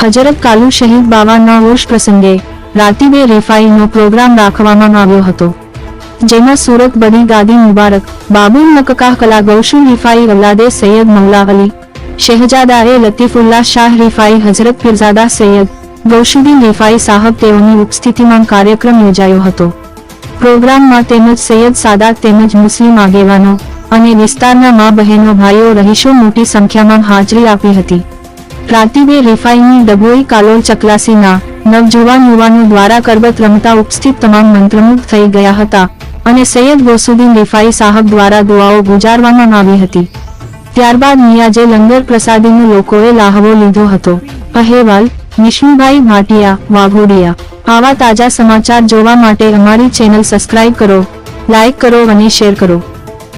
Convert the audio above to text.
હજરત કાલુ શહીદ બાવાના ઉર્ષ પ્રસંગે રાતીબે રીફાઈનો પ્રોગ્રામ રાખવામાં આવ્યો હતો, જેમાં સુરત બડી ગાદી મુબારક બાબુલ નકકાહ કલા ગૌશું રીફાઈ અવલાદે સૈયદ મૌલા અલી શહેજાદાએ લતીફુલ્લાહ શાહ રીફાઈ હજરત પીરઝાદા સૈયદ ગૌશુદ્દીન રીફાઈ સાહબ તેઓની ઉપસ્થિતિમાં કાર્યક્રમ યોજાયો હતો। પ્રોગ્રામમાં તેમજ સૈયદ સાદાત તેમજ મુસ્લિમ આગેવાનો અને વિસ્તારના મા બહેનો ભાઈઓ રહીશો મોટી સંખ્યામાં હાજરી આપી હતી। રાતીબે રીફાઈની ડભોઈ કાલોલ ચકલાસીના નવજુવાન યુવાનો દ્વારા કરબત રમતા ઉપસ્થિત તમામ મંત્રમુગ્ધ થઈ ગયા હતા અને સૈયદ ગૌસુદ્દીન રીફાઈ સાહબ દ્વારા દુઆઓ ગુજારવામાં આવી હતી। ત્યારબાદ નિયાજે લંગર પ્રસાદીનો લોકોએ લાહવો લીધો હતો। અહેવાલ નિશુભાઈ ભાટિયા, વાઘોડિયા। આવા તાજા સમાચાર જોવા માટે અમારી ચેનલ સબસ્ક્રાઇબ કરો, લાઇક કરો અને શેર કરો।